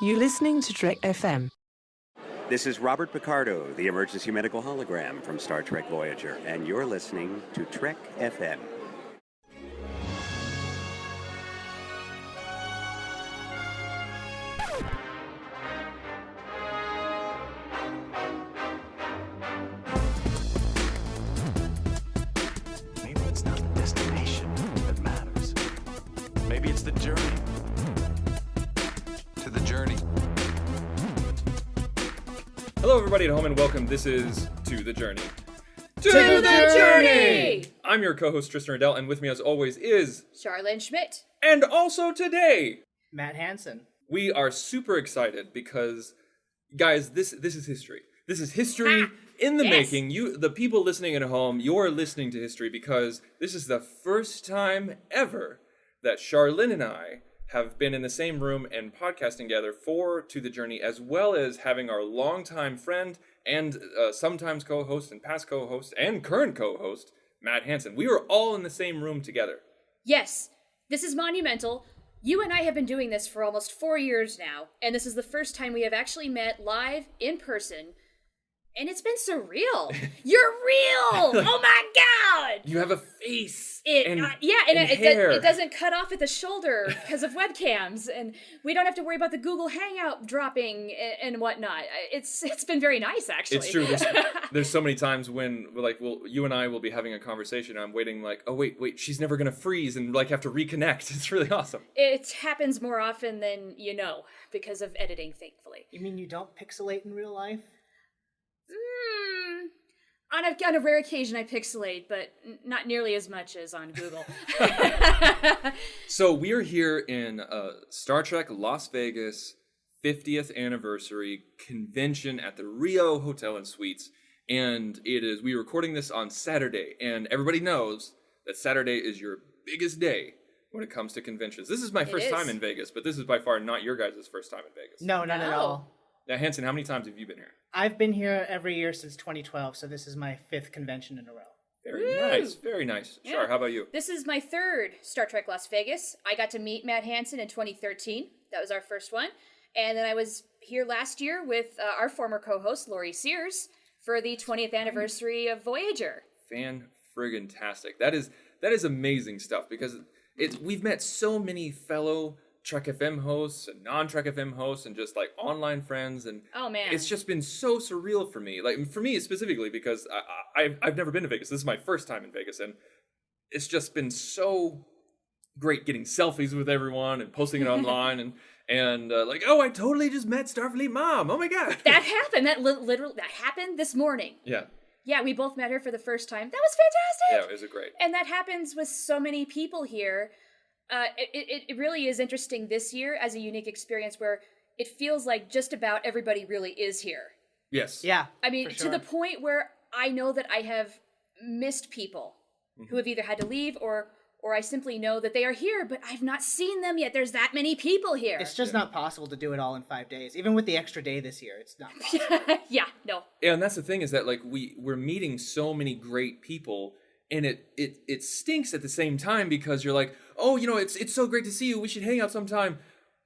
You're listening to Trek FM. This is Robert Picardo, the emergency medical hologram from Star Trek Voyager, and you're listening to Trek FM. Maybe it's not the destination that matters. Maybe it's the journey. To the journey. Hello, everybody at home, and welcome. This is To the Journey. To the Journey! I'm your co-host, Tristan Riddell, and with me, as always, is... Charlene Schmidt. And also today, Matt Hansen. we are super excited because, guys, this is history. This is history in the making. You, the people listening at home, you're listening to history because this is the first time ever that Charlene and I have been in the same room and podcasting together for To the Journey, as well as having our longtime friend and sometimes co-host and past co-host and current co-host, Matt Hansen. We were all in the same room together. Yes, this is monumental. You and I have been doing this for almost 4 years now, and this is the first time we have actually met live in person. And it's been surreal. You're real! Oh my God! You have a face. And hair. it doesn't cut off at the shoulder because of webcams, and we don't have to worry about the Google Hangout dropping and whatnot. It's been very nice, actually. It's true. There's so many times when you and I will be having a conversation. And I'm waiting like, oh wait, she's never gonna freeze and have to reconnect. It's really awesome. It happens more often than you know because of editing, thankfully. You mean you don't pixelate in real life? On a rare occasion, I pixelate, but not nearly as much as on Google. So we are here in Star Trek Las Vegas 50th anniversary convention at the Rio Hotel and Suites, and we're recording this on Saturday, and everybody knows that Saturday is your biggest day when it comes to conventions. This is my first time in Vegas, but this is by far not your guys' first time in Vegas. No, not at all. Now, Hanson, how many times have you been here? I've been here every year since 2012, so this is my 5th convention in a row. Very nice, very nice. Yeah. Char, how about you? This is my 3rd Star Trek Las Vegas. I got to meet Matt Hansen in 2013. That was our first one. And then I was here last year with our former co-host, Lori Sears, for the 20th anniversary of Voyager. Fan-friggin-tastic. That is amazing stuff, because we've met so many fellow Trek FM hosts and non-Trek FM hosts and just online friends, and oh man, it's just been so surreal for me. For me specifically, because I've never been to Vegas. This is my first time in Vegas, and it's just been so great getting selfies with everyone and posting it online and oh, I totally just met Starfleet Mom. Oh my God, that happened. That literally happened this morning. Yeah, we both met her for the first time. That was fantastic. Yeah, it was great. And that happens with so many people here. It really is interesting this year as a unique experience where it feels like just about everybody really is here. Yes. Yeah. I mean, to the point where I know that I have missed people who have either had to leave or I simply know that they are here, but I've not seen them yet. There's that many people here. It's just not possible to do it all in 5 days. Even with the extra day this year, it's not possible. Yeah, no. Yeah, and that's the thing is that we're meeting so many great people. And it stinks at the same time because you're like, oh, it's so great to see you. We should hang out sometime.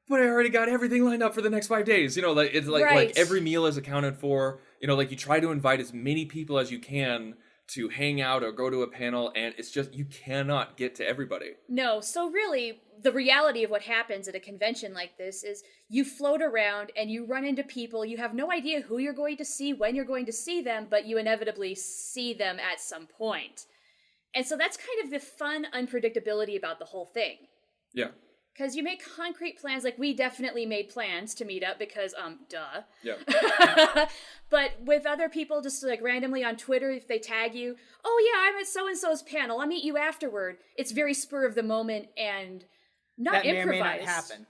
But I already got everything lined up for the next 5 days. It's like every meal is accounted for. You try to invite as many people as you can to hang out or go to a panel, and it's just you cannot get to everybody. No, so really, the reality of what happens at a convention like this is you float around and you run into people. You have no idea who you're going to see, when you're going to see them, but you inevitably see them at some point. And so that's kind of the fun unpredictability about the whole thing. Yeah. Because you make concrete plans, we definitely made plans to meet up because, duh. Yeah. But with other people, just randomly on Twitter, if they tag you, oh yeah, I'm at so-and-so's panel, I'll meet you afterward. It's very spur of the moment and not that improvised. May or may not happen.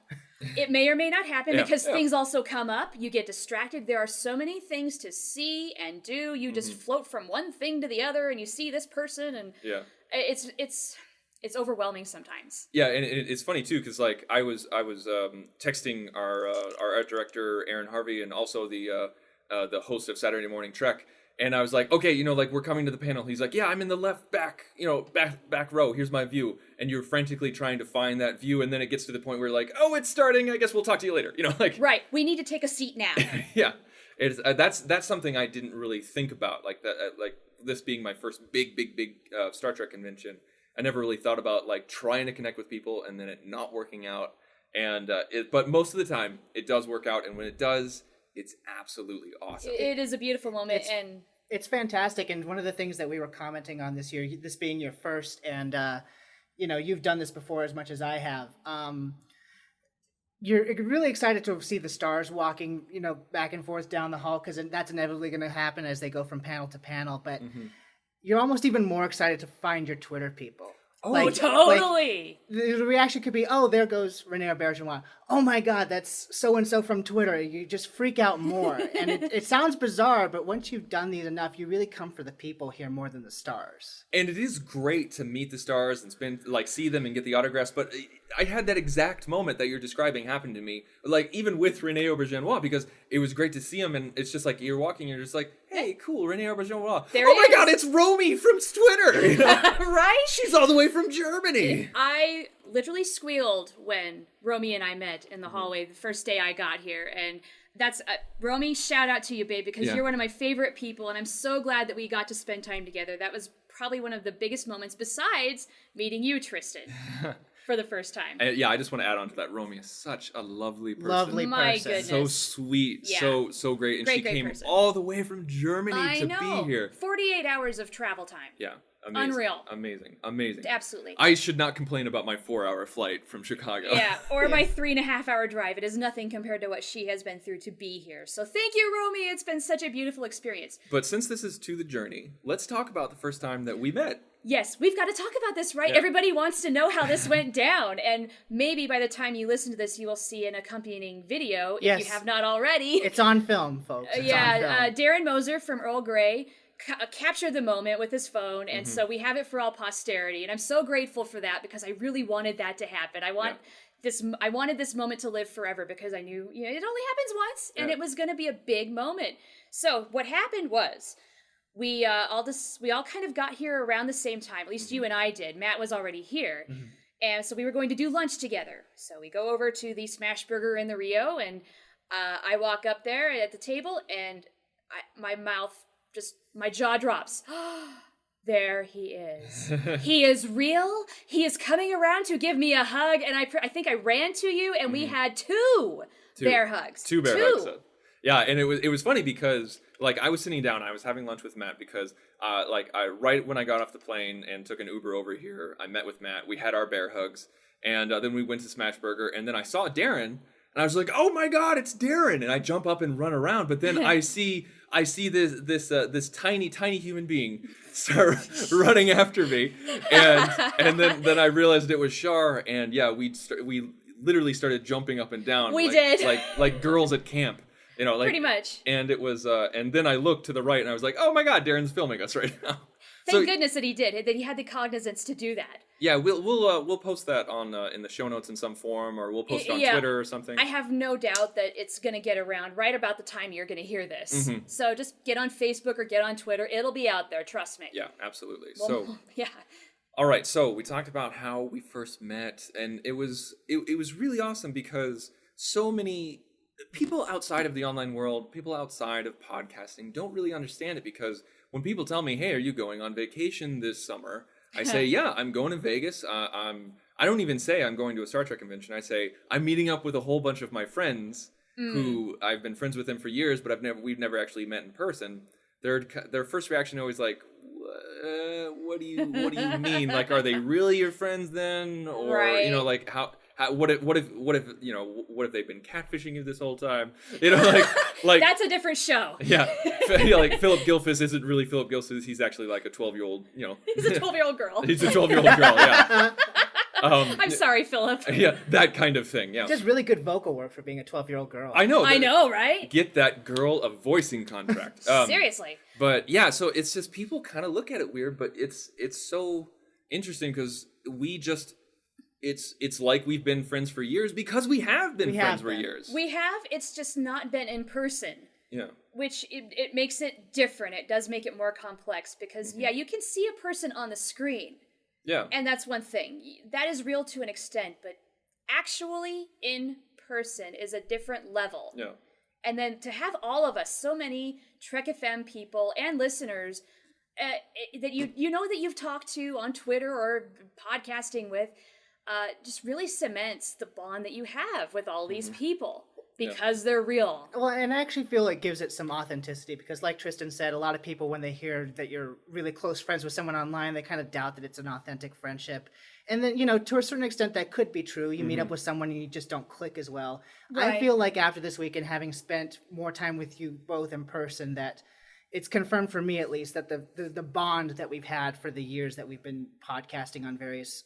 It may or may not happen because things also come up. You get distracted. There are so many things to see and do. You just float from one thing to the other, and you see this person, and it's overwhelming sometimes. Yeah, and it's funny too because I was texting our art director Aaron Harvey and also the host of Saturday Morning Trek, And I was like, okay, like we're coming to the panel. He's like, yeah, I'm in the left back, back row. Here's my view. And you're frantically trying to find that view. And then it gets to the point where like, oh, it's starting. I guess we'll talk to you later. Like, right. We need to take a seat now. yeah, it's that's something I didn't really think about. Like that, like this being my first big Star Trek convention. I never really thought about like trying to connect with people and then it not working out. And but most of the time it does work out. And when it does, it's absolutely awesome. It is a beautiful moment, it's fantastic. And one of the things that we were commenting on this year, this being your first, and you've done this before as much as I have. You're really excited to see the stars walking, back and forth down the hall because that's inevitably going to happen as they go from panel to panel. But you're almost even more excited to find your Twitter people. Oh, totally. The reaction could be, oh, there goes Rene Auberjonois. Oh my God, that's so-and-so from Twitter. You just freak out more. And it sounds bizarre, but once you've done these enough, you really come for the people here more than the stars. And it is great to meet the stars and see them and get the autographs. But I had that exact moment that you're describing happen to me, like even with Rene Auberjonois, because it was great to see him. And it's just like you're walking, and you're just like, hey, cool, Rene Auberjonois. Oh my God, it's Romy from Twitter. Right? She's all the way from Germany. I literally squealed when Romy and I met in the hallway the first day I got here. And that's, Romy, shout out to you, babe, because you're one of my favorite people. And I'm so glad that we got to spend time together. That was probably one of the biggest moments besides meeting you, Tristan. For the first time. I just want to add on to that. Romy is such a lovely person. My goodness. So sweet. Yeah. So great. And she came person. all the way from Germany to be here. 48 hours of travel time. Yeah. Amazing. Unreal. Amazing. Absolutely. I should not complain about my 4-hour flight from Chicago. Yeah, or my 3.5-hour drive. It is nothing compared to what she has been through to be here. So thank you, Romy. It's been such a beautiful experience. But since this is To the Journey, let's talk about the first time that we met. Yes, we've got to talk about this, right? Yeah. Everybody wants to know how this went down. And maybe by the time you listen to this, you will see an accompanying video, if you have not already. It's on film, folks. On film. Darren Moser from Earl Grey captured the moment with his phone, and so we have it for all posterity. And I'm so grateful for that because I really wanted that to happen. I wanted this moment to live forever because I knew it only happens once, and it was going to be a big moment. So what happened was, we all kind of got here around the same time. At least you and I did. Matt was already here. And so we were going to do lunch together. So we go over to the Smash Burger in the Rio, and I walk up there at the table, and my jaw drops. There he is. He is real. He is coming around to give me a hug, and I think I ran to you, and we had two bear hugs. Two bear hugs. Yeah, and it was funny because like I was sitting down, I was having lunch with Matt because right when I got off the plane and took an Uber over here, I met with Matt. We had our bear hugs, and then we went to Smash Burger, and then I saw Darren, and I was like, "Oh my God, it's Darren!" And I jump up and run around, but then I see this tiny human being start running after me, and then I realized it was Shar, and we literally started jumping up and down. We did like girls at camp. Pretty much. And it was, and then I looked to the right, and I was like, "Oh my God, Darren's filming us right now." Thank goodness that he did. That he had the cognizance to do that. Yeah, we'll post that on in the show notes in some form, or we'll post it on Twitter or something. I have no doubt that it's going to get around right about the time you're going to hear this. So just get on Facebook or get on Twitter. It'll be out there. Trust me. Yeah, absolutely. Yeah. All right, so we talked about how we first met, and it was really awesome because so many people outside of the online world, people outside of podcasting don't really understand it, because when people tell me, "Hey, are you going on vacation this summer?" I say, "Yeah, I'm going to Vegas." I don't even say I'm going to a Star Trek convention. I say I'm meeting up with a whole bunch of my friends who I've been friends with them for years, but we've never actually met in person. Their first reaction always like, "What do you mean? Like, are they really your friends then, or like how?" What if they've been catfishing you this whole time? Like that's a different show. Yeah, like Philip Gilfus isn't really Philip Gilfus. He's actually like a 12-year-old. He's a 12-year-old girl. He's a 12-year-old girl. Yeah. I'm sorry, Philip. Yeah, that kind of thing. Yeah. Just really good vocal work for being a 12-year-old girl. I know, right? Get that girl a voicing contract. Seriously. But yeah, so it's just people kind of look at it weird, but it's so interesting because we just. It's like we've been friends for years because we have been friends for years. We have. It's just not been in person. Yeah. which it makes it different. It does make it more complex because, yeah, you can see a person on the screen. Yeah. And that's one thing. That is real to an extent, but actually in person is a different level. Yeah. And then to have all of us, so many Trek FM people and listeners that you know that you've talked to on Twitter or podcasting with, just really cements the bond that you have with all these people. Because they're real. Well, and I actually feel it gives it some authenticity because, like Tristan said, a lot of people, when they hear that you're really close friends with someone online, they kind of doubt that it's an authentic friendship. And then, to a certain extent, that could be true. You meet up with someone and you just don't click as well. Right. I feel like after this weekend, having spent more time with you both in person, that it's confirmed for me, at least, that the bond that we've had for the years that we've been podcasting on various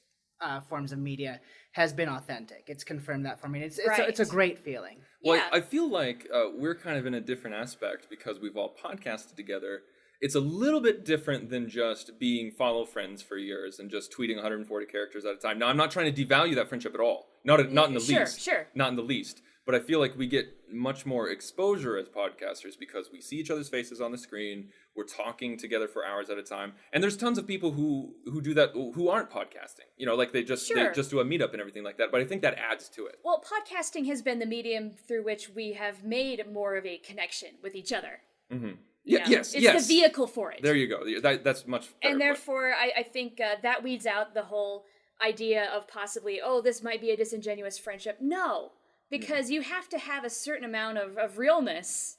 forms of media has been authentic. It's confirmed that for me. It's a great feeling. Well, Yeah. I feel like we're kind of in a different aspect because we've all podcasted together. It's a little bit different than just being follow friends for years and just tweeting 140 characters at a time. Now, I'm not trying to devalue that friendship at all. Not in the least. Sure. Not in the least. But I feel like we get much more exposure as podcasters because we see each other's faces on the screen. We're talking together for hours at a time. And there's tons of people who do that who aren't podcasting. Like they just do a meetup and everything like that. But I think that adds to it. Well, podcasting has been the medium through which we have made more of a connection with each other. Mm-hmm. Yeah, It's the vehicle for it. There you go. That's much better. And therefore, I think that weeds out the whole idea of possibly, this might be a disingenuous friendship. No, because you have to have a certain amount of realness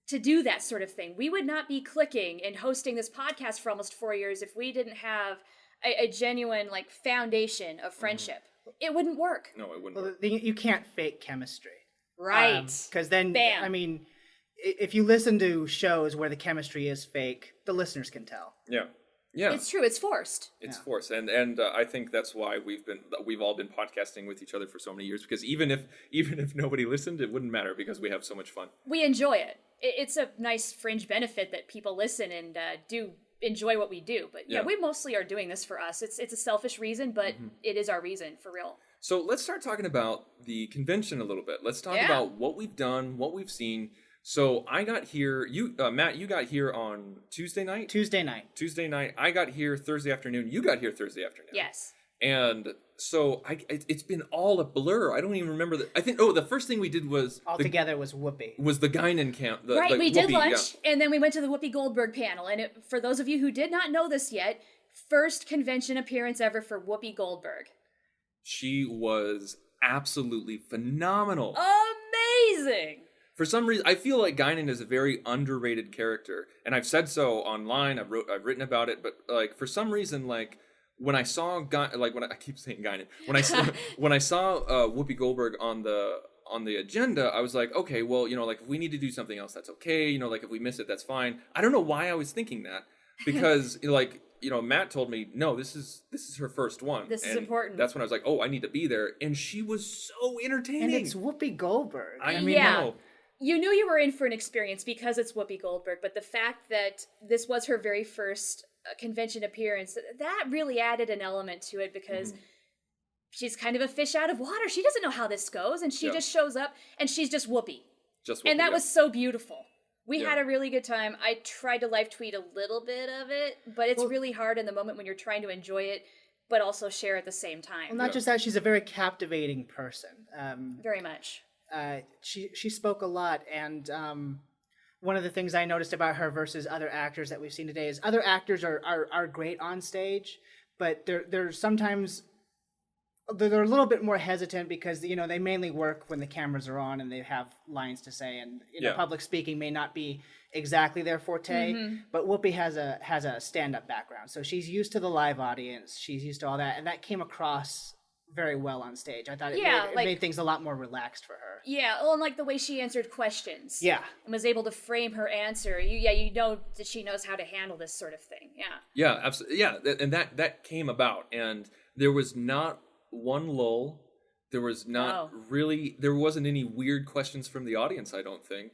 to do that sort of thing. We would not be clicking and hosting this podcast for almost 4 years if we didn't have a genuine foundation of friendship. It wouldn't work. No, it wouldn't Well, work. you can't fake chemistry. Right. Because then, Bam. I mean, if you listen to shows where the chemistry is fake, the listeners can tell. Yeah. Yeah. It's true. It's forced. It's forced, and I think that's why we've all been podcasting with each other for so many years. Because even if nobody listened, it wouldn't matter because we have so much fun. We enjoy it. It's a nice fringe benefit that people listen and do enjoy what we do. But yeah, we mostly are doing this for us. It's a selfish reason, but it is our reason for real. So let's start talking about the convention a little bit. Let's talk about what we've done, what we've seen. So I got here. Matt, you got here on Tuesday night. Tuesday night. I got here Thursday afternoon. You got here Thursday afternoon. Yes. And so it's been all a blur. I don't even remember I think. Oh, the first thing we did was Altogether was Whoopi. Was the Guinan camp? Right. We did Whoopi, lunch, and then we went to the Whoopi Goldberg panel. And for those of you who did not know this yet, first convention appearance ever for Whoopi Goldberg. She was absolutely phenomenal. Amazing. For some reason, I feel like Guinan is a very underrated character, and I've said so online. I've written about it, but for some reason, when I saw I keep saying Guinan, when I saw Whoopi Goldberg on the agenda, I was like, okay, well, if we need to do something else, that's okay. If we miss it, that's fine. I don't know why I was thinking that, because Matt told me, no, this is her first one. This is important. That's when I was like, oh, I need to be there, and she was so entertaining. And it's Whoopi Goldberg. I mean, yeah. You knew you were in for an experience because it's Whoopi Goldberg, but the fact that this was her very first convention appearance, that really added an element to it because she's kind of a fish out of water. She doesn't know how this goes, and she just shows up, and she's just Whoopi. And that was so beautiful. We had a really good time. I tried to live tweet a little bit of it, but it's really hard in the moment when you're trying to enjoy it, but also share at the same time. Well, not just that, she's a very captivating person. Very much. She spoke a lot, and one of the things I noticed about her versus other actors that we've seen today is other actors are great on stage, but they're sometimes they're a little bit more hesitant because they mainly work when the cameras are on and they have lines to say, and public speaking may not be exactly their forte. But Whoopi has a stand-up background, so she's used to the live audience. She's used to all that, and that came across very well on stage. I thought it made things a lot more relaxed for her. Yeah, well, and the way she answered questions. Yeah. And was able to frame her answer. You know that she knows how to handle this sort of thing. Yeah. Yeah, absolutely. Yeah, and that came about, and there was not one lull. There was not really. There wasn't any weird questions from the audience, I don't think.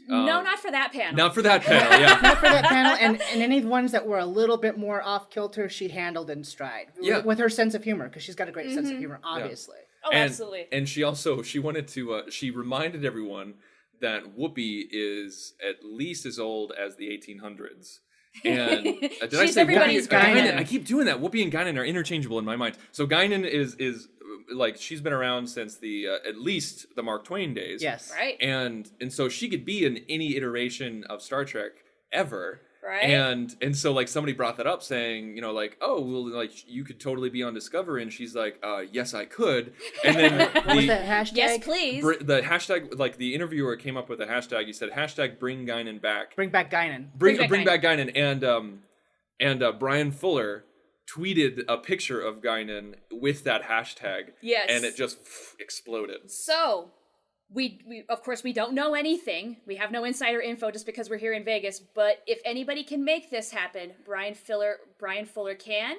No, not for that panel. Not for that panel, yeah. Not for that panel, and any ones that were a little bit more off kilter, she handled in stride. Yeah. With her sense of humor, because she's got a great sense of humor, obviously. Oh, absolutely. And she wanted to, she reminded everyone that Whoopi is at least as old as the 1800s. And did I She's say everybody's Whoopi? Guinan. I keep doing that. Whoopi and Guinan are interchangeable in my mind. So Guinan is like, she's been around since the at least the Mark Twain days. Yes. Right. And so she could be in any iteration of Star Trek ever. Right. And so like somebody brought that up saying, you know, like, oh, well, like you could totally be on Discovery, and she's like, yes, I could. And then What was that hashtag? Yes, please. the hashtag, like the interviewer came up with a hashtag. He said hashtag bring Guinan back. Bring back Guinan. Bring back back Guinan. And Brian Fuller tweeted a picture of Guinan with that hashtag. Yes. And it just exploded. So, we of course we don't know anything. We have no insider info just because we're here in Vegas. But if anybody can make this happen, Brian Fuller can,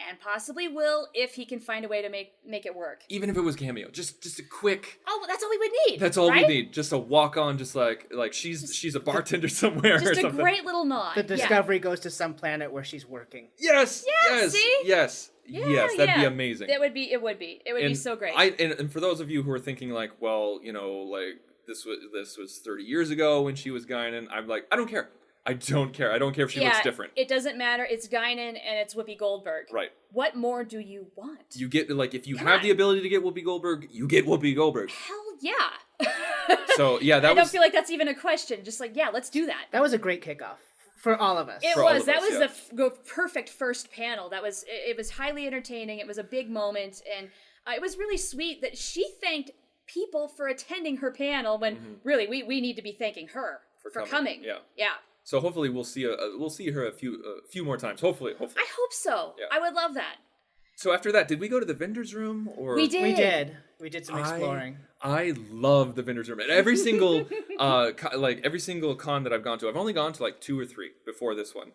and possibly will if he can find a way to make it work. Even if it was cameo, just a quick. Oh, well, that's all we would need. That's all right? we need. Just a walk on, just like she's a bartender somewhere or Just a something. great little nod. The Discovery goes to some planet where she's working. Yes. Yeah, Yes. see? Yes. Yeah, yes. That'd be yeah. amazing. It would be and so great. And for those of you who are thinking like, well, you know, like this was 30 years ago when she was Guinan, I'm like, I don't care. I don't care. I don't care if she looks different. It doesn't matter. It's Guinan and it's Whoopi Goldberg. Right. What more do you want? You get, like, if you Come have on. the ability to get Whoopi Goldberg, you get Whoopi Goldberg. Hell yeah. So yeah, that I don't was. feel like that's even a question. Just like, yeah, let's do that. That was a great kickoff for all of us. It For all was. of That us, was yeah. the perfect first panel. It was highly entertaining. It was a big moment, and it was really sweet that she thanked people for attending her panel when really we need to be thanking her for coming. Yeah. Yeah. So hopefully we'll see her a few more times. Hopefully. I hope so. Yeah. I would love that. So after that, did we go to the vendors room or We did. We did. We did some exploring. I love the vendors room. And every single every single con that I've gone to, I've only gone to like 2 or 3 before this one.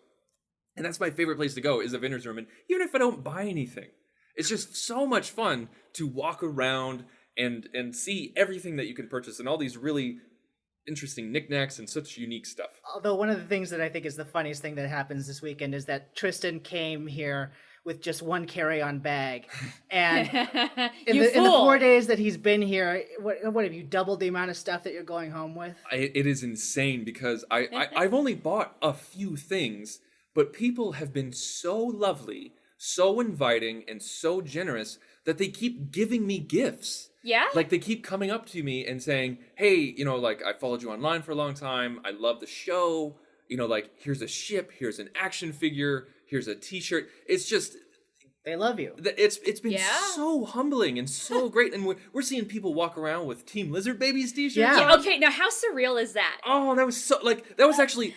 And that's my favorite place to go, is the vendors room. And even if I don't buy anything, it's just so much fun to walk around and see everything that you can purchase and all these really interesting knickknacks and such unique stuff. Although one of the things that I think is the funniest thing that happens this weekend is that Tristan came here with just one carry-on bag, and in the 4 days that he's been here, what have you doubled the amount of stuff that you're going home with? It is insane because I've only bought a few things, but people have been so lovely, so inviting, and so generous that they keep giving me gifts. Yeah? Like, they keep coming up to me and saying, hey, you know, like, I followed you online for a long time. I love the show. You know, like, here's a ship. Here's an action figure. Here's a t-shirt. It's just... They love you. It's been Yeah? so humbling and so great. And we're seeing people walk around with Team Lizard Babies t-shirts. Yeah. on. Okay, now how surreal is that? Oh, that was so, like, that was actually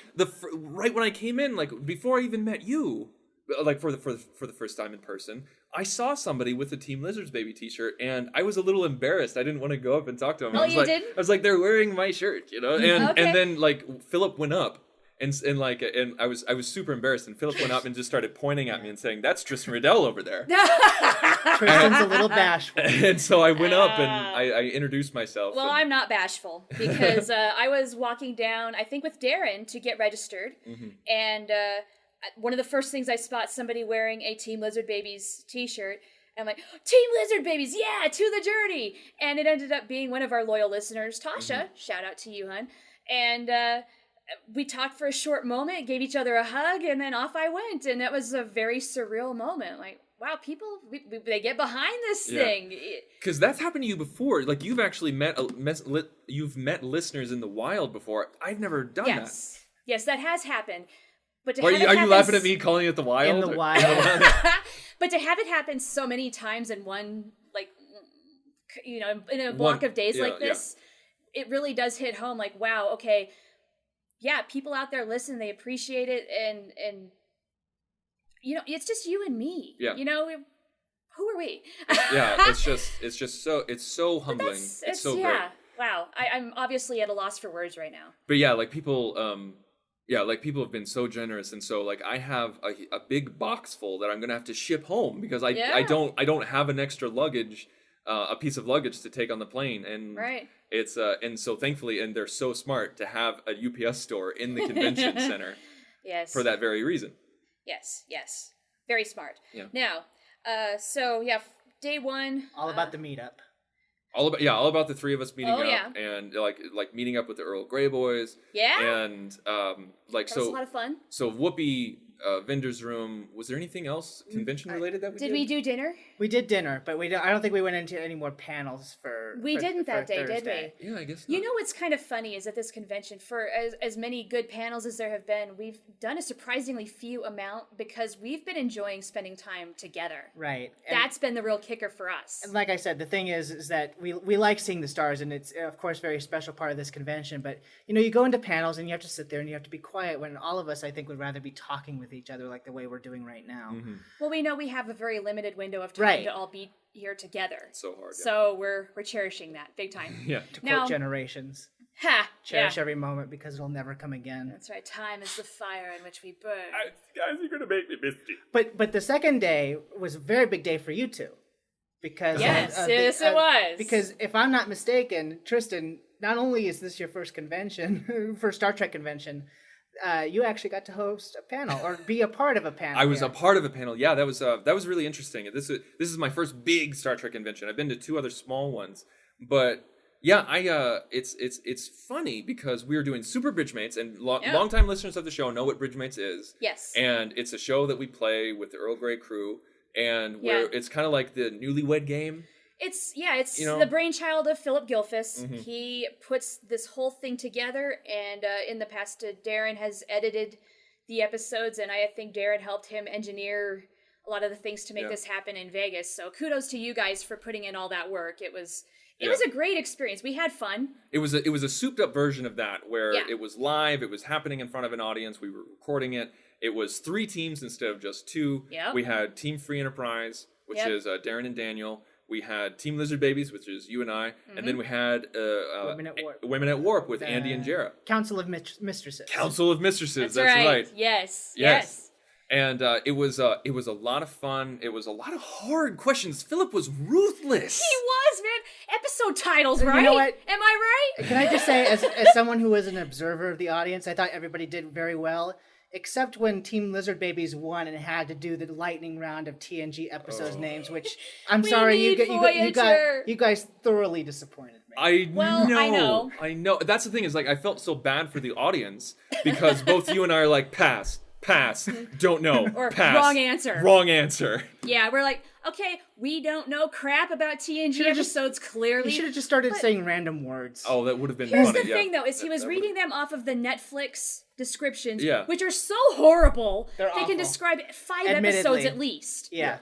right when I came in, like, before I even met you, like, for the first time in person, I saw somebody with a Team Lizards Baby t-shirt, and I was a little embarrassed. I didn't want to go up and talk to him. Oh, I was you like, didn't? I was like, they're wearing my shirt, you know? And Okay. and then, like, Philip went up, and I was super embarrassed, and Philip went up and just started pointing at me and saying, that's Tristan Riddell over there. Tristan's a little bashful. And so I went up and I introduced myself. Well, and- I'm not bashful because I was walking down, I think with Darren, to get registered. And one of the first things I spot somebody wearing a Team Lizard Babies t-shirt. I'm like, Team Lizard Babies, yeah, to the journey. And it ended up being one of our loyal listeners, Tasha. Shout out to you, hun. And we talked for a short moment, gave each other a hug, and then off I went. And that was a very surreal moment. Like, wow, people, they get behind this thing. Because that's happened to you before. Like, you've actually met listeners in the wild before. I've never done that. Yes, that has happened. But to Are have you it happen laughing at me calling it the wild? In the or- wild. But to have it happen so many times in one, like, you know, in a block of days like this, it really does hit home. Like, wow, okay, yeah, people out there listen, they appreciate it, and you know, it's just you and me. Yeah. You know, who are we? Yeah, it's so humbling. It's so great. Wow, I'm obviously at a loss for words right now. But yeah, like people have been so generous, and so like I have a big box full that I'm gonna have to ship home because I don't have an extra luggage, a piece of luggage to take on the plane, and it's and so thankfully, and they're so smart to have a UPS store in the convention center. Yes. For that very reason. Yes, very smart. Yeah. Now, so yeah, day one. All about the meetup. all about the three of us meeting Oh, up yeah. and like meeting up with the Earl Grey boys. Yeah. And That was a lot of fun. So Whoopi, Vendor's Room. Was there anything else convention related that we did? Did we do dinner? We did dinner, but I don't think we went into any more panels We didn't that day, did Thursday. we? Yeah, I guess. You not. know what's kind of funny is at this convention, for as many good panels as there have been, we've done a surprisingly few amount because we've been enjoying spending time together. Right. That's been the real kicker for us. And like I said, the thing is that we like seeing the stars, and it's of course a very special part of this convention. But you go into panels and you have to sit there and you have to be quiet when all of us, I think, would rather be talking with each other like the way we're doing right now. Mm-hmm. Well, we know we have a very limited window of time Right. to all be here together. It's so hard. Yeah. So we're cherishing that big time. Yeah. To Now- quote Generations, Ha! cherish Yeah. every moment because it'll never come again. That's right. Time is the fire in which we burn. Guys, you're gonna make me misty. But the second day was a very big day for you two, because Yes, yes, it was. Because if I'm not mistaken, Tristan, not only is this your first convention, first Star Trek convention, you actually got to host a panel or be a part of a panel. I was here. a part of a panel. Yeah, that was really interesting. This is my first big Star Trek convention. I've been to two other small ones, but yeah, it's funny because we were doing Super Bridgemates, and longtime listeners of the show know what Bridgemates is. Yes. And it's a show that we play with the Earl Grey crew, and where it's kind of like the Newlywed Game. It's know? the brainchild of Philip Gilfus. Mm-hmm. He puts this whole thing together, and in the past, Darren has edited the episodes, and I think Darren helped him engineer a lot of the things to make this happen in Vegas. So kudos to you guys for putting in all that work. It was a great experience. We had fun. It was a souped up version of that where Yeah. it was live, it was happening in front of an audience, we were recording it. It was 3 teams instead of just 2. Yep. We had Team Free Enterprise, which Yep. is Darren and Daniel. We had Team Lizard Babies, which is you and I, and then we had Women at Warp with Andy and Jara. Council of Mistresses. Council of Mistresses. That's right. Yes. And it was a lot of fun. It was a lot of hard questions. Philip was ruthless. He was, man. Episode titles, You right? know what? Am I right? Can I just say, as someone who was an observer of the audience, I thought everybody did very well, except when Team Lizard Babies won and had to do the lightning round of TNG episodes names, which I'm sorry, you guys thoroughly disappointed me. I know. I know. That's the thing is, like, I felt so bad for the audience because both you and I are like, pass, don't know, Or pass. wrong answer. Yeah, we're like, okay, we don't know crap about TNG episodes, clearly. You should have just started saying random words. Oh, that would have been Here's funny. the thing, though, is he was That reading them off of the Netflix descriptions, Yeah. which are so horrible. They're they awful. can describe 5 Admittedly. episodes at least. Yeah.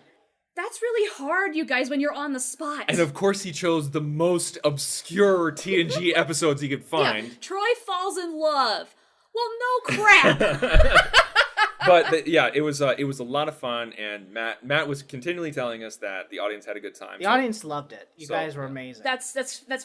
That's really hard, you guys, when you're on the spot. And of course, he chose the most obscure TNG episodes he could find. Yeah, Troy falls in love. Well, no crap. But it was a lot of fun, and Matt was continually telling us that the audience had a good time. The audience loved it. You So, guys were amazing. That's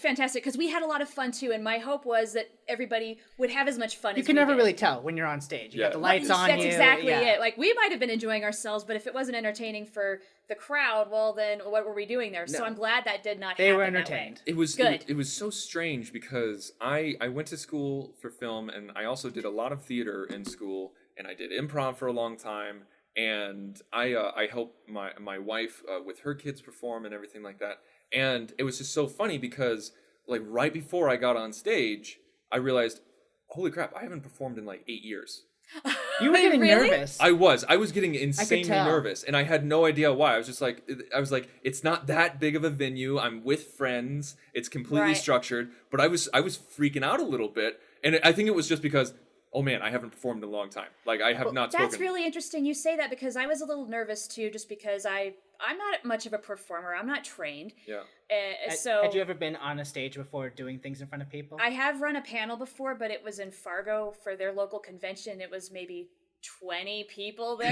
fantastic, because we had a lot of fun too, and my hope was that everybody would have as much fun You as can we never did. really tell when you're on stage. You Yeah. got the lights on That's you. exactly yeah. it. Like, we might have been enjoying ourselves, but if it wasn't entertaining for the crowd, well, then what were we doing there? So I'm glad that did not They happen were that way. entertained. It was Good. It was so strange because I went to school for film, and I also did a lot of theater in school, and I did improv for a long time, and I helped my wife with her kids perform and everything like that. And it was just so funny because, like, right before I got on stage, I realized, holy crap, I haven't performed in like 8 years. You were getting Really? nervous. I was getting insanely tell. nervous, and I had no idea why. I was like, it's not that big of a venue. I'm with friends. It's completely Right. structured, but I was freaking out a little bit, and I think it was just because, oh man, I haven't performed in a long time. Like, I have not spoken. That's really interesting you say that, because I was a little nervous too, just because I'm not much of a performer. I'm not trained. Yeah. So Had you ever been on a stage before doing things in front of people? I have run a panel before, but it was in Fargo for their local convention. It was maybe 20 people there.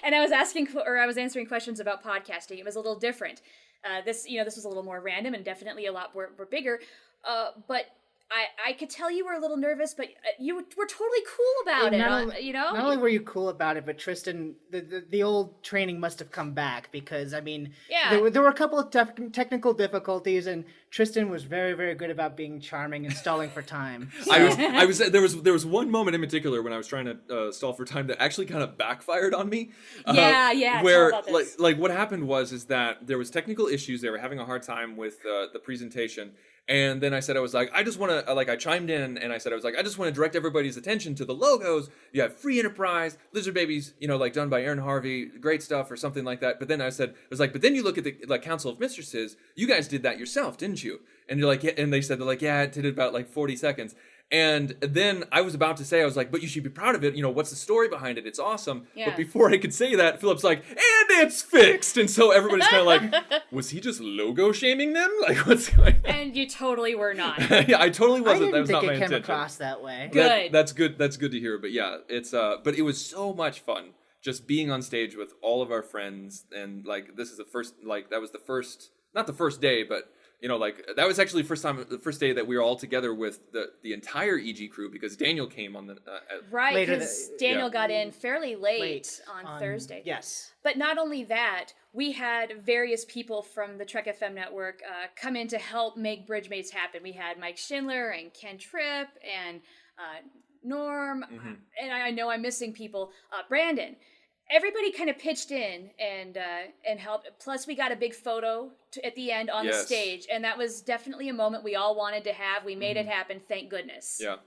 And I was answering questions about podcasting. It was a little different. This was a little more random and definitely a lot more bigger. But I could tell you were a little nervous, but you were totally cool about it. Not only were you cool about it, but Tristan, the old training must have come back because I mean, there were a couple of technical difficulties, and Tristan was very, very good about being charming and stalling for time. So. There was one moment in particular when I was trying to stall for time that actually kind of backfired on me. Where Where like what happened is that there was technical issues. They were having a hard time with the presentation. And then I just want to, I chimed in and I just want to direct everybody's attention to the logos. You have Free Enterprise, Lizard Babies, done by Aaron Harvey, great stuff or something like that. But then but then you look at the Council of Mistresses, you guys did that yourself, didn't you? And you're like, yeah, and they said, yeah, it did it about 40 seconds. And then I was about to say, but you should be proud of it. What's the story behind it? It's awesome. Yeah. But before I could say that, Philip's like, and it's fixed. And so everybody's kind of like, was he just logo shaming them? Like, what's going on? And you totally were not. Yeah, I totally wasn't. That was not my intention. It came across that way. Good. That's good. That's good to hear. But yeah, it's but it was so much fun just being on stage with all of our friends. And this is the first, that was the first, not the first day, but that was actually the first day that we were all together with the entire EG crew because Daniel came on the right because Daniel got in fairly late on Thursday. Yes, but not only that, we had various people from the Trek FM network come in to help make Bridgemates happen. We had Mike Schindler and Ken Tripp and Norm, and I know I'm missing people. Brandon. Everybody kind of pitched in and helped. Plus, we got a big photo at the end on the stage, and that was definitely a moment we all wanted to have. We made it happen, thank goodness. Yeah,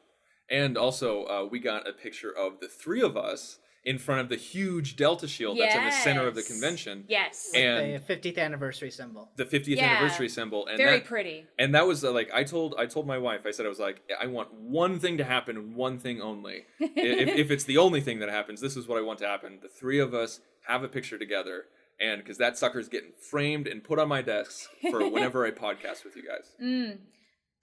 and also we got a picture of the three of us in front of the huge Delta shield that's in the center of the convention. Yes, and the 50th anniversary symbol. The 50th anniversary symbol, and very pretty. And that was I told my wife, I said I want one thing to happen, one thing only. if it's the only thing that happens, this is what I want to happen. The three of us have a picture together, and because that sucker's getting framed and put on my desk for whenever I podcast with you guys.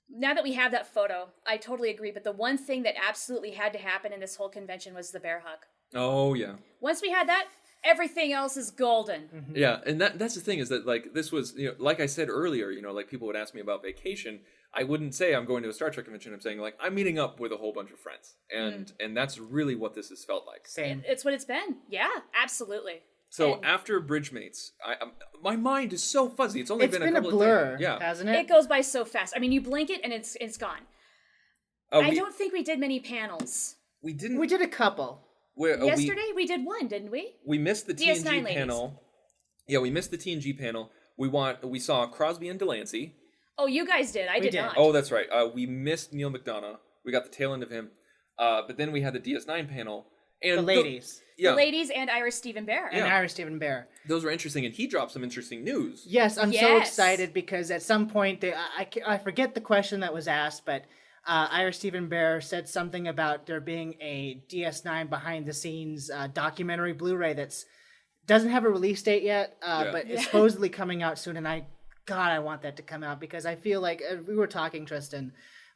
Now that we have that photo, I totally agree. But the one thing that absolutely had to happen in this whole convention was the bear hug. Oh, yeah. Once we had that, everything else is golden. Mm-hmm. Yeah, and that's the thing is that, this was, like I said earlier, people would ask me about vacation. I wouldn't say I'm going to a Star Trek convention. I'm saying, I'm meeting up with a whole bunch of friends. And that's really what this has felt like. Same. It's what it's been. Yeah, absolutely. So after Bridgemates, my mind is so fuzzy. It's been a couple blur, of days. Yeah. Hasn't it? It goes by so fast. I mean, you blink it and it's gone. I don't think we did many panels. We didn't. We did a couple. Yesterday we did one, didn't we? We missed the TNG panel. Yeah, we missed the TNG panel. We saw Crosby and Delancey. Oh, you guys did. I did not. Oh, that's right. We missed Neil McDonough. We got the tail end of him. But then we had the DS9 panel. And the ladies. The ladies and Ira Stephen Bear. And Ira Stephen Bear. Those were interesting, and he dropped some interesting news. Yes, I'm so excited because at some point, I forget the question that was asked, but Ira Stephen Bear said something about there being a DS9 behind-the-scenes documentary Blu-ray that's doesn't have a release date yet, but it's supposedly coming out soon, and I want that to come out because I feel like, we were talking, Tristan,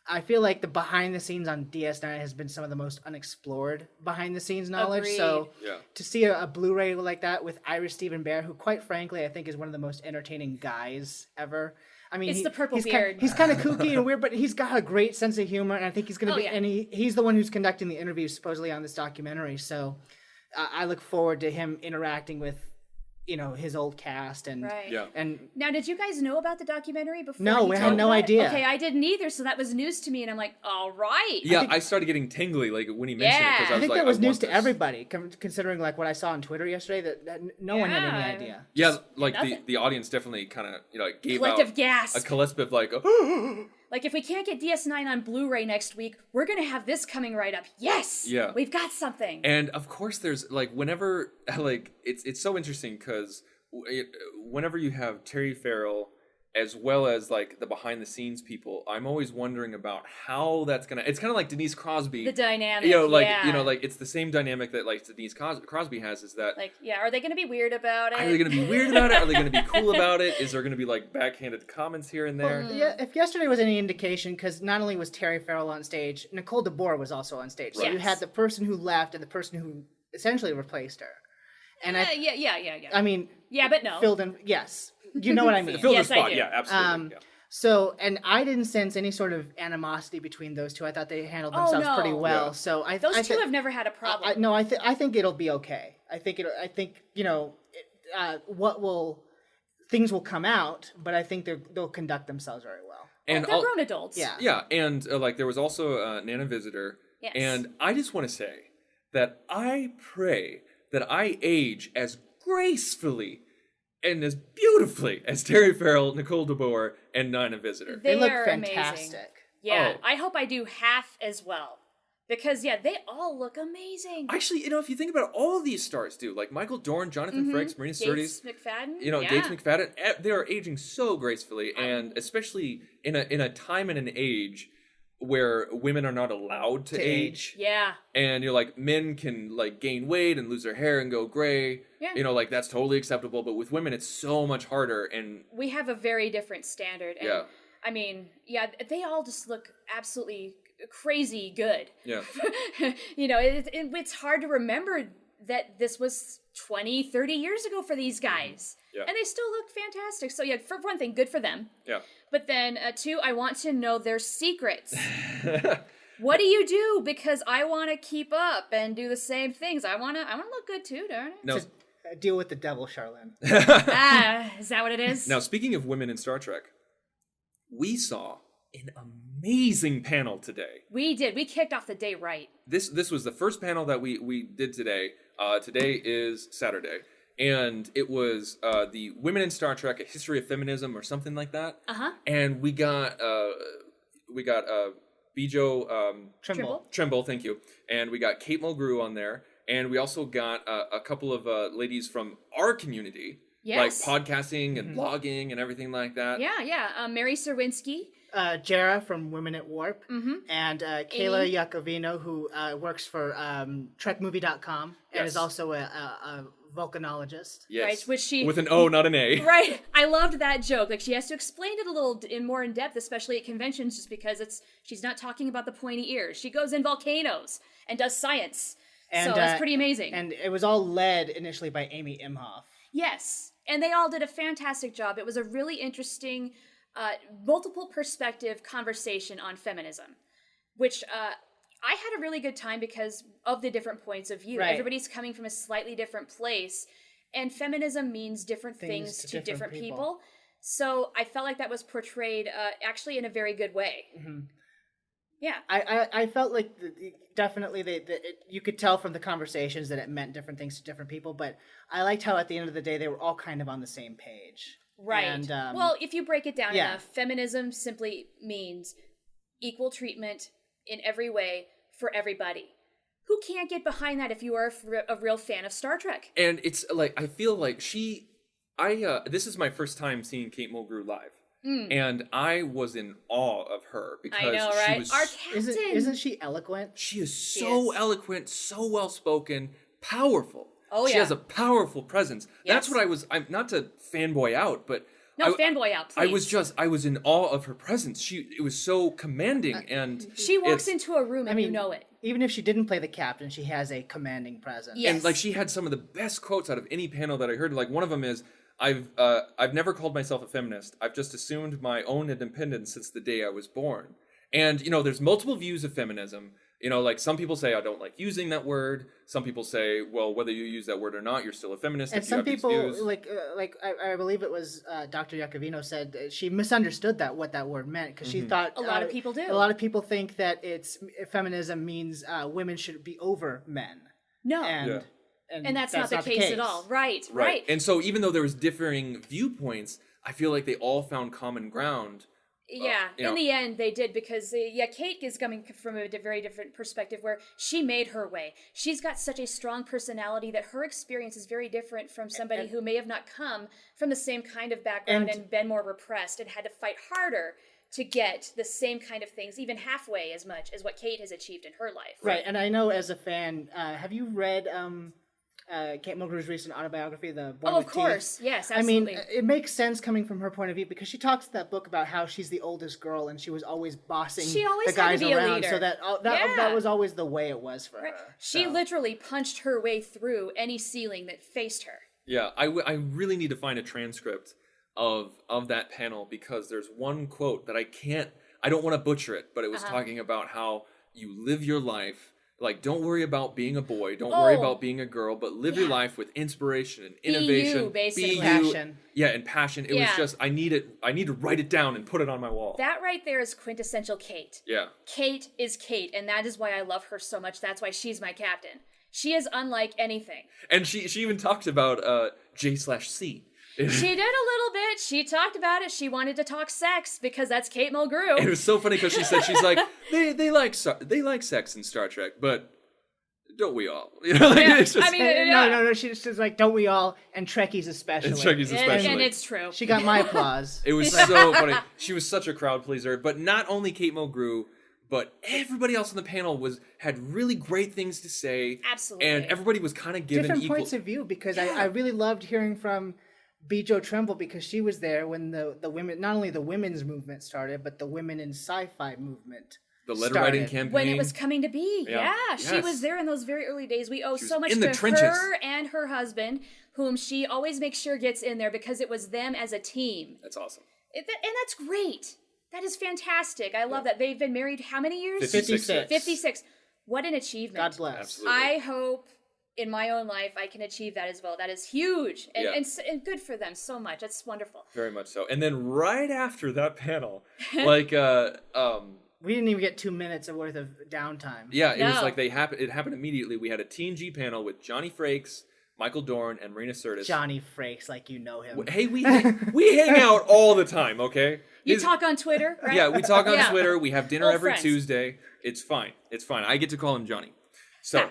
I feel like the behind-the-scenes on DS9 has been some of the most unexplored behind-the-scenes knowledge, so to see a Blu-ray like that with Ira Stephen Bear, who quite frankly I think is one of the most entertaining guys ever. I mean, it's the purple beard. He's kind of kooky and weird, but he's got a great sense of humor, and I think he's going to be. And he's the one who's conducting the interviews supposedly on this documentary. So I look forward to him interacting with, his old cast and and now, did you guys know about the documentary before? No, we had no idea. Okay, I didn't either, so that was news to me, and I'm like, all right. Yeah, I started getting tingly when he mentioned it because I think that was news to everybody, considering what I saw on Twitter yesterday. That no one had any idea. Yeah, the audience definitely kind of gave collective out gasp. A collective Like, if we can't get DS9 on Blu-ray next week, we're going to have this coming right up. Yes! Yeah. We've got something. And, of course, there's, whenever, it's so interesting because whenever you have Terry Farrell as well as the behind the scenes people, I'm always wondering about how that's gonna. It's kind of like Denise Crosby. The dynamic, it's the same dynamic that Denise Crosby has. Is that are they gonna be weird about it? Are they gonna be weird about it? Are they gonna be cool about it? Is there gonna be backhanded comments here and there? Well, yeah, if yesterday was any indication, because not only was Terry Farrell on stage, Nicole DeBoer was also on stage. So you had the person who left and the person who essentially replaced her. And yeah. I mean, yeah, but no. Filled in, yes. You know what I mean. Filled in spot, yeah, absolutely. So, and I didn't sense any sort of animosity between those two. I thought they handled themselves no. pretty well. Yeah. So Those two have never had a problem. I think it'll be okay. I think things will come out, but I think they'll conduct themselves very well. And They're grown adults. Yeah. Yeah, and like there was also Nana Visitor. Yes. And I just want to say that I pray that I age as gracefully and as beautifully as Terry Farrell, Nicole DeBoer, and Nana Visitor. They look are amazing. fantastic. Yeah, Oh. I hope I do half as well. Because, yeah, they all look amazing. Actually, if you think about it, all these stars do. Like Michael Dorn, Jonathan Frakes, Marina Sirtis, Gates McFadden. Gates McFadden, they are aging so gracefully, and especially in a time and an age where women are not allowed to age. Yeah. And men can gain weight and lose their hair and go gray. Yeah. That's totally acceptable. But with women, it's so much harder. And We have a very different standard. And, Yeah. I mean, yeah, they all just look absolutely crazy good. yeah, It's hard to remember that this was 20, 30 years ago for these guys. Yeah. And they still look fantastic. So, yeah, for one thing, good for them. yeah. But then, two, I want to know their secrets. What do you do? Because I want to keep up and do the same things. I want to look good too, darn it. Now, Deal with the devil, Charlene. Is that what it is? now, speaking of women in Star Trek, we saw an amazing panel today. We did. We kicked off the day right. This was the first panel that we did today. Today is Saturday. And it was the Women in Star Trek, A History of Feminism or something like that. Uh-huh. And we got Bijo Trimble, thank you. And we got Kate Mulgrew on there. And we also got a couple of ladies from our community. Yes. Like podcasting and blogging and everything like that. Yeah. Mary Serwinski. Jara from Women at Warp, and Kayla Yakovino, who works for TrekMovie.com and is also a volcanologist. Yes. Right, which she... With an O, not an A. Right. I loved that joke. Like, she has to explain it a little more in depth, especially at conventions, just because she's not talking about the pointy ears. She goes in volcanoes and does science. And, so it's pretty amazing. And it was all led initially by Amy Imhoff. Yes. And they all did a fantastic job. It was a really interesting... multiple perspective conversation on feminism, which I had a really good time because of the different points of view. Right. Everybody's coming from a slightly different place, and feminism means different things to different people. So I felt like that was portrayed actually in a very good way. Mm-hmm. Yeah. I felt like definitely you could tell from the conversations that it meant different things to different people, but I liked how at the end of the day they were all kind of on the same page. Right. And, well, if you break it down yeah. enough, feminism simply means equal treatment in every way for everybody. Who can't get behind that if you are a real fan of Star Trek? And it's like, I feel like this is my first time seeing Kate Mulgrew live. And I was in awe of her because I know, right? she was... Our captain. Isn't she eloquent? She is so eloquent, so well-spoken, powerful. Oh, she yeah. has a powerful presence. Yes. That's what I'm not to fanboy out, but No, fanboy out, please. I was in awe of her presence. It was so commanding, and she walks into a room and you know it. Even if she didn't play the captain, she has a commanding presence. Yes. And she had some of the best quotes out of any panel that I heard. Like one of them is, I've never called myself a feminist. I've just assumed my own independence since the day I was born. And there's multiple views of feminism. Some people say, I don't like using that word. Some people say, well, whether you use that word or not, you're still a feminist. And some people, I believe it was Dr. Yakovino said she misunderstood what that word meant because she thought a lot of people do. A lot of people think that feminism means women should be over men. No, and that's not the case at all. Right. And so even though there was differing viewpoints, I feel like they all found common ground. Yeah, in the end they did because, Kate is coming from a very different perspective where she made her way. She's got such a strong personality that her experience is very different from somebody who may have not come from the same kind of background and been more repressed and had to fight harder to get the same kind of things, even halfway as much as what Kate has achieved in her life. Right, and I know as a fan, have you read Kate Mulgrew's recent autobiography, The Born with of course. Teeth? Yes, absolutely. I mean, it makes sense coming from her point of view because she talks in that book about how she's the oldest girl and she was always bossing the guys had to be a around. leader. So that was always the way it was for her. She literally punched her way through any ceiling that faced her. Yeah, I really need to find a transcript of that panel, because there's one quote that I don't want to butcher it, but it was talking about how you live your life. Like, don't worry about being a boy. Don't worry about being a girl, but live your life with inspiration and innovation. Be you, basically. Passion. Yeah, and passion. It was just, I need to write it down and put it on my wall. That right there is quintessential Kate. Yeah. Kate is Kate, and that is why I love her so much. That's why she's my captain. She is unlike anything. And she even talked about J/C. She did a little bit. She talked about it. She wanted to talk sex because that's Kate Mulgrew. It was so funny because she said, she's like, they like sex in Star Trek, but don't we all? You know, like, it's just, No. She just says like, don't we all? And Trekkies especially. And it's true. She got my applause. It was so funny. She was such a crowd pleaser. But not only Kate Mulgrew, but everybody else on the panel had really great things to say. Absolutely. And everybody was kind of given different equal points of view, because I really loved hearing from Bijo Tremble, because she was there when the women, not only the women's movement started, but the women in sci-fi movement. The letter writing campaign. When it was coming to be. Yeah. She was there in those very early days. We owe so much to her and her husband, whom she always makes sure gets in there, because it was them as a team. That's awesome. And that's great. That is fantastic. I love that. They've been married how many years? 56. 56. What an achievement. God bless. Absolutely. I hope in my own life I can achieve that as well. That is huge. And good for them so much. That's wonderful. Very much so. And then right after that panel, like we didn't even get 2 minutes worth of downtime. Yeah, it was like it happened immediately. We had a TNG panel with Johnny Frakes, Michael Dorn, and Marina Sirtis. Johnny Frakes, like you know him. Hey, we hang out all the time, okay? You talk on Twitter, right? Yeah, we talk on Twitter. We have dinner Old every friends. Tuesday. It's fine. It's fine. I get to call him Johnny. So,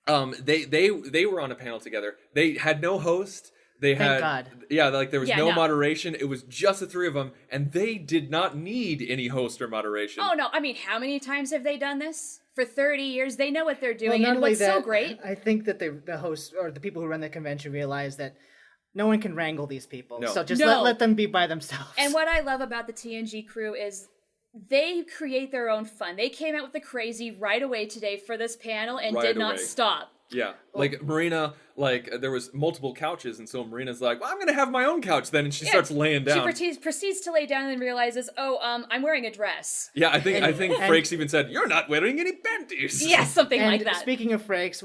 they were on a panel together. They had no host. They had, God. Yeah, like there was no no. moderation. It was just the three of them, and they did not need any host or moderation. Oh, no. I mean, how many times have they done this? For 30 years, they know what they're doing. Well, And what's so great... I think that the hosts or the people who run the convention realize that no one can wrangle these people. No. So just No. let them be by themselves. And what I love about the TNG crew is they create their own fun. They came out with the crazy right away today for this panel and Right did not away. stop. Yeah, like Marina, like there was multiple couches, and so Marina's like, "Well, I'm gonna have my own couch then," and she starts laying down. She proceeds to lay down and then realizes, I'm wearing a dress. Yeah, I think Frakes even said, "You're not wearing any panties." Yeah, something and like that. Speaking of Frakes,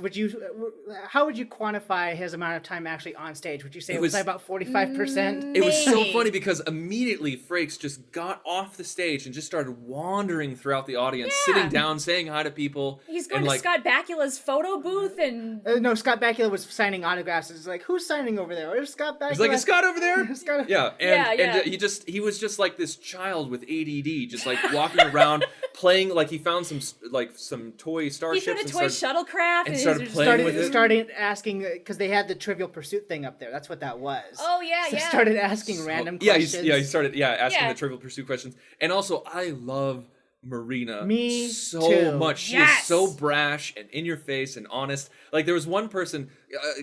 how would you quantify his amount of time actually on stage? Would you say it was like about 45%? It was so Maybe. funny because immediately Frakes just got off the stage and just started wandering throughout the audience, sitting down, saying hi to people. He's going and, to like, Scott Bakula's photo booth and... No, Scott Bakula was signing autographs. It's like, who's signing over there? Where's Scott Bakula? He's like, "Is Scott over there?" Scott- Yeah, and he was just like this child with ADD, just like walking around playing, like he found some toy starships. He found a toy shuttlecraft and and started he was playing with it. Started asking, because they had the Trivial Pursuit thing up there. That's what that was. Oh, yeah, So yeah. started asking random Yeah, questions. he started asking Yeah. the Trivial Pursuit questions, and also I love Marina Me so too. much. She Yes. is so brash and in your face and honest. Like there was one person,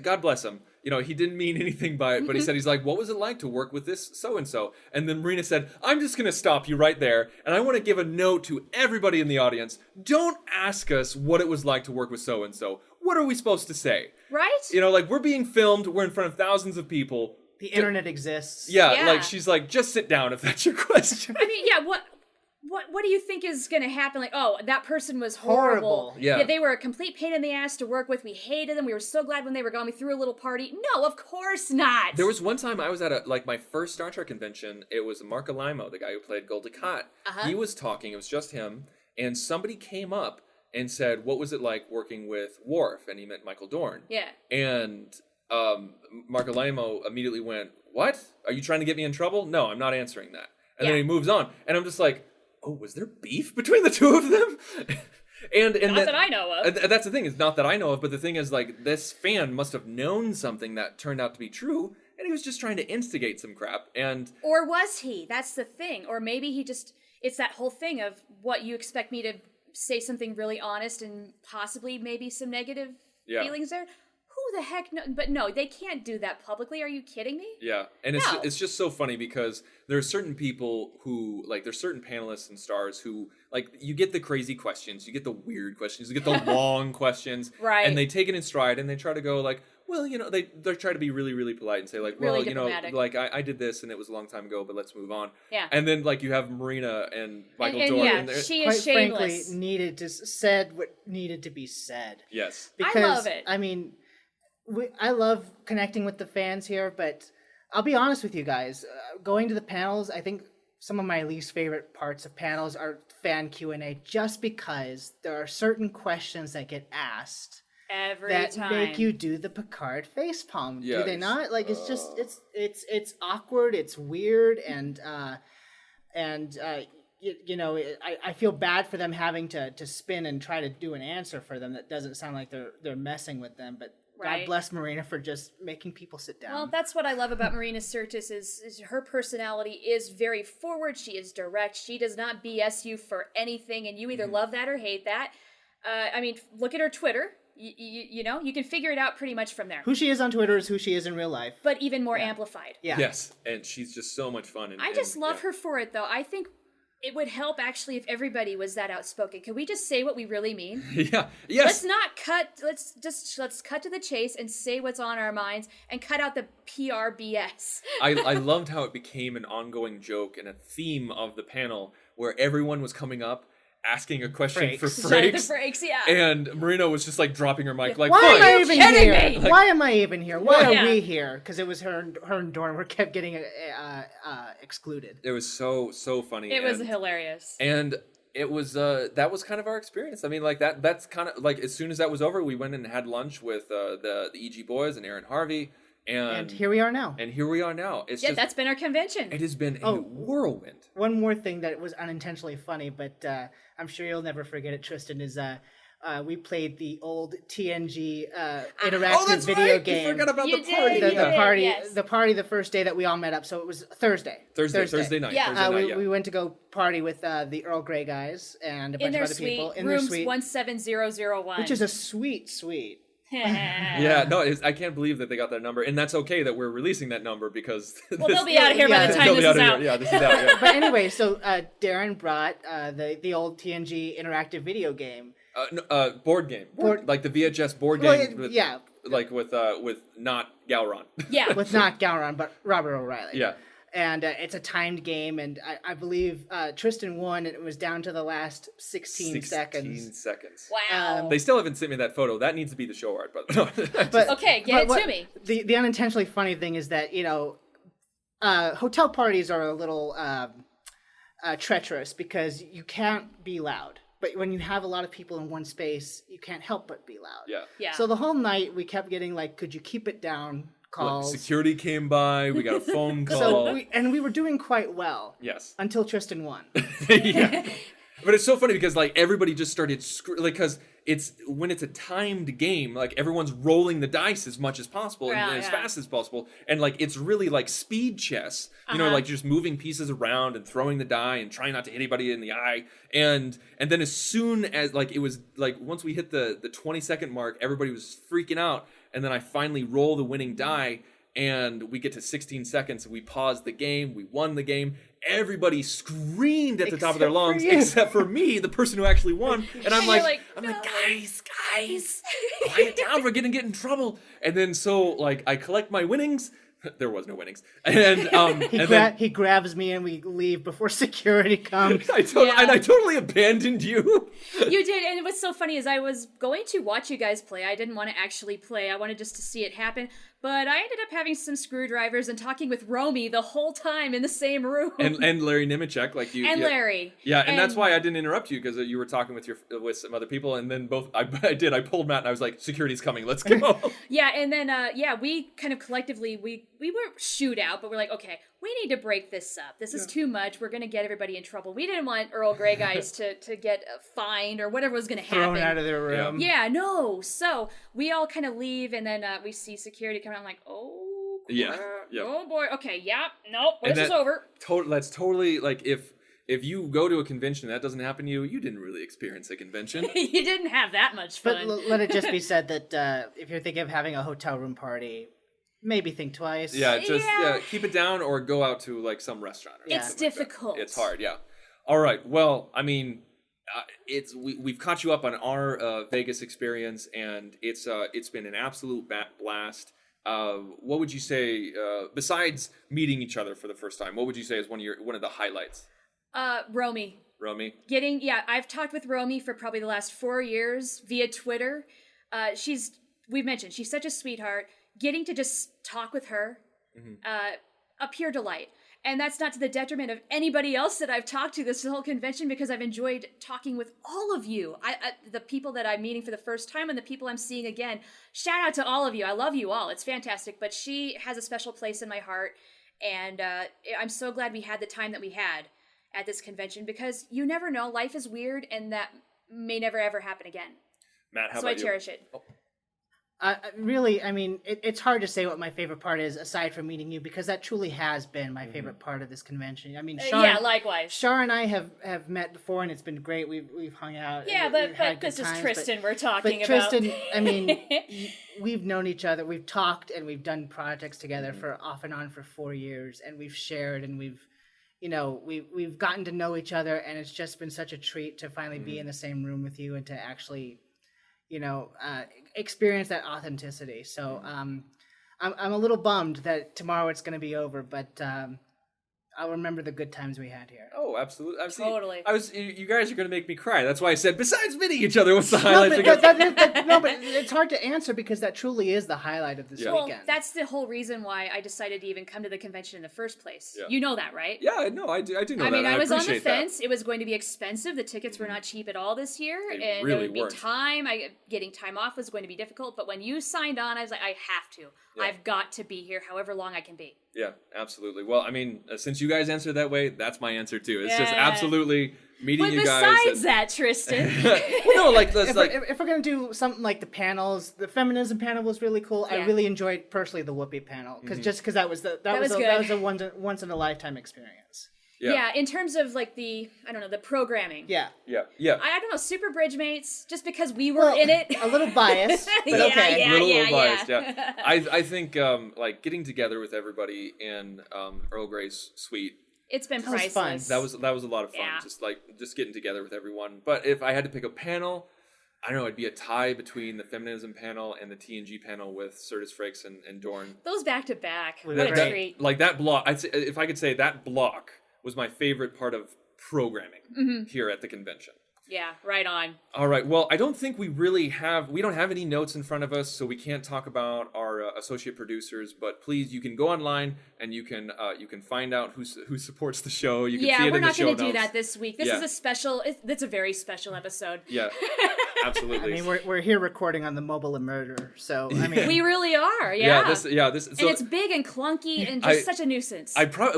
God bless him. You know, he didn't mean anything by it, but he said, he's like, "What was it like to work with this so-and-so?" And then Marina said, "I'm just going to stop you right there. And I want to give a note to everybody in the audience. Don't ask us what it was like to work with so-and-so. What are we supposed to say?" Right? You know, like we're being filmed. We're in front of thousands of people. The internet exists. Yeah, Yeah. like she's like, "Just sit down if that's your question." I mean, yeah, what do you think is going to happen? Like, oh, that person was horrible. Yeah. They were a complete pain in the ass to work with. We hated them. We were so glad when they were gone. We threw a little party. No, of course not. There was one time I was at my first Star Trek convention. It was Mark Alimo, the guy who played Gul Dukat. He was talking. It was just him. And somebody came up and said, "What was it like working with Worf?" And he meant Michael Dorn. Yeah. And Mark Alimo immediately went, "What? Are you trying to get me in trouble?" "No, I'm not answering that." And then he moves on. And I'm just like, oh, was there beef between the two of them? and Not that I know of. That's the thing. It's not that I know of, but the thing is, like, this fan must have known something that turned out to be true, and he was just trying to instigate some crap. And Or was he? That's the thing. Or maybe he just, it's that whole thing of what you expect me to say something really honest and possibly maybe some negative feelings there. Who the heck? No, but no, they can't do that publicly. Are you kidding me? yeah, and it's just so funny because there are certain people who, like, there's certain panelists and stars who, like, you get the crazy questions, you get the weird questions, you get the long questions, Right. and they take it in stride and they try to go like, well, they try to be really, really polite and say like, Really well, diplomatic. like I did this and it was a long time ago, but let's move on. Yeah. And then like you have Marina and Michael and Jordan. yeah, there. she Quite is shameless. frankly, needed to said what needed to be said. Yes. Because, love it. I mean, I love connecting with the fans here, but I'll be honest with you guys. Going to the panels, I think some of my least favorite parts of panels are fan Q&A, just because there are certain questions that get asked Every that time. make you do the Picard facepalm. Do they Yes. not? Like, it's just it's awkward, it's weird, and I feel bad for them having to spin and try to do an answer for them that doesn't sound like they're messing with them. But Right. God bless Marina for just making people sit down. Well, that's what I love about Marina Sirtis is her personality is very forward. She is direct. She does not BS you for anything, and you either love that or hate that. I mean, look at her Twitter. You can figure it out pretty much from there. Who she is on Twitter is who she is in real life. But even more amplified. Yeah. Yes, and she's just so much fun. I just love her for it, though. I think it would help actually if everybody was that outspoken. Can we just say what we really mean? Yeah. Yes. Let's not cut. Let's cut to the chase and say what's on our minds and cut out the PR BS. I loved how it became an ongoing joke and a theme of the panel where everyone was coming up asking a question for Jonathan Frakes. Frakes, yeah. And Marina was just like dropping her mic, like, Why "Fine." am I even kidding here? me? Why am I even here? Why Yeah. are we here? Because it was her and Dorn were kept getting excluded. It was so funny. It was and, hilarious. and it was that was kind of our experience. I mean, like that's kind of like as soon as that was over, we went and had lunch with the EG boys and Aaron Harvey, And here we are now. And here we are now. It's Yeah, just, that's been our convention. it has been a whirlwind. One more thing that was unintentionally funny, but I'm sure you'll never forget it, Tristan, is we played the old TNG interactive video game. I forgot about You the did, party. you the did. party, yes. the party, the first day that we all met up. So it was Thursday Thursday night. Yeah. Thursday night, we went to go party with the Earl Grey guys and a bunch in their of other suite, people in rooms their suite, 17001. which is a sweet suite. Yeah, no, I can't believe that they got that number, and that's okay that we're releasing that number because Well, they'll be out of here by the time they'll this be is of out. here. Yeah, this is out. Yeah. But anyway, so Darren brought the old TNG interactive video game. Board game, Board- like the VHS board Well, game. With, yeah. like with not Galron. Yeah. With not Gowron, but Robert O'Reilly. Yeah. And it's a timed game, and I believe Tristan won, and it was down to the last 16 seconds. Wow. They still haven't sent me that photo. That needs to be the show art, but But, Okay, get it to me. The unintentionally funny thing is that, hotel parties are a little treacherous because you can't be loud. But when you have a lot of people in one space, you can't help but be loud. yeah. Yeah. So the whole night we kept getting like, could you keep it down calls. Security came by. We got a phone call. So we were doing quite well. Yes. Until Tristan won. Yeah. But it's so funny because like everybody just started because it's when it's a timed game, like everyone's rolling the dice as much as possible and as fast as possible, and like it's really like speed chess, you know, like just moving pieces around and throwing the die and trying not to hit anybody in the eye, and then as soon as like it was like once we hit the 20-second mark, everybody was freaking out, and then I finally roll the winning die. And we get to 16 seconds, and we paused the game. We won the game. Everybody screamed at the top of their lungs, except for me, the person who actually won. And I'm like, guys, quiet down. We're gonna get in trouble. And then so like I collect my winnings. There was no winnings. And he grabs me and we leave before security comes. I totally abandoned you. You did, and what's so funny is I was going to watch you guys play. I didn't want to actually play. I wanted just to see it happen. But I ended up having some screwdrivers and talking with Romy the whole time in the same room. And Larry Nemechek, like you. And Larry. Yeah, and that's why I didn't interrupt you, because you were talking with some other people, and then I pulled Matt, and I was like, security's coming, let's go. Yeah, and then we kind of collectively we were shoot out, but we're like, okay, we need to break this up. This is too much. We're gonna get everybody in trouble. We didn't want Earl Grey guys to get fined or whatever was gonna happen. Thrown out of their room. Yeah, no. So we all kind of leave, and then we see security coming out. I'm like, oh, crap. Yeah. Oh boy. Okay. Yeah. Nope. This is over. That's totally like if you go to a convention and that doesn't happen to you, you didn't really experience a convention. You didn't have that much But fun. let it just be said that if you're thinking of having a hotel room party, maybe think twice. Yeah, just keep it down or go out to like some restaurant. Or It's something like that. difficult. It's hard. Yeah. All right. Well, I mean, we've caught you up on our Vegas experience, and it's been an absolute blast. What would you say, besides meeting each other for the first time, what would you say is one of the highlights? Romy. I've talked with Romy for probably the last 4 years via Twitter. We've mentioned she's such a sweetheart. Getting to just talk with her, a pure delight. And that's not to the detriment of anybody else that I've talked to this whole convention, because I've enjoyed talking with all of you. The people that I'm meeting for the first time and the people I'm seeing again. Shout out to all of you. I love you all. It's fantastic. But she has a special place in my heart. And I'm so glad we had the time that we had at this convention, because you never know. Life is weird, and that may never, ever happen again. Matt, how so about you? I cherish it. Oh. Really, I mean, it's hard to say what my favorite part is aside from meeting you, because that truly has been my favorite part of this convention. I mean, likewise. Shar and I have met before, and it's been great. We've hung out. Yeah, but this is Tristan we're talking about. Tristan, I mean, we've known each other. We've talked and we've done projects together for off and on for 4 years, and we've shared and we've gotten to know each other, and it's just been such a treat to finally be in the same room with you and to actually experience that authenticity. So I'm a little bummed that tomorrow it's going to be over, but I'll remember the good times we had here. Oh, absolutely. Totally. You guys are going to make me cry. That's why I said, besides meeting each other, what's the highlight? But it's hard to answer, because that truly is the highlight of this weekend. Well, that's the whole reason why I decided to even come to the convention in the first place. Yeah. You know that, right? Yeah, no, I do know that. I mean, I was on the fence. That. It was going to be expensive. The tickets were not cheap at all this year. They and really there would weren't. be time. Getting time off was going to be difficult. But when you signed on, I was like, I have to. Yeah. I've got to be here however long I can be. Yeah, absolutely. Well, I mean, since you guys answered that way, that's my answer too. It's just absolutely meeting you guys. But besides that, Tristan. Well, no, if we're gonna do something like the panels, the feminism panel was really cool. Yeah. I really enjoyed personally the Whoopi panel, because that was a once in a lifetime experience. Yeah, in terms of like the programming. Yeah. I don't know, Super Bridgemates, just because we were in it. A little biased, but okay. A little biased, yeah. I think like getting together with everybody in Earl Grey's suite. It's been priceless. That was a lot of fun. Yeah. Just getting together with everyone. But if I had to pick a panel, I don't know, it'd be a tie between the feminism panel and the TNG panel with Curtis Frakes and Dorn. Those back to back. What a treat. Like that block, if I could say that block was my favorite part of programming here at the convention. Yeah, right on. All right. Well, I don't think we don't have any notes in front of us, so we can't talk about our associate producers. But please, you can go online and you can find out who supports the show. You can see it in the show notes. We're not going to do that this week. This is a special. It's a very special episode. Yeah. Absolutely. I mean, we're here recording on the mobile emitter, so I mean, we really are. Yeah. So, and it's big and clunky and just such a nuisance.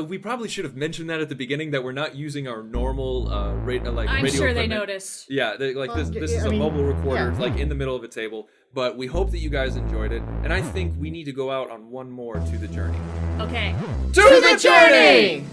We probably should have mentioned that at the beginning, that we're not using our normal I'm radio sure equipment. they noticed. Yeah, this is a mobile recorder, like in the middle of a table. But we hope that you guys enjoyed it, and I think we need to go out on one more To the Journey. Okay. To the Journey!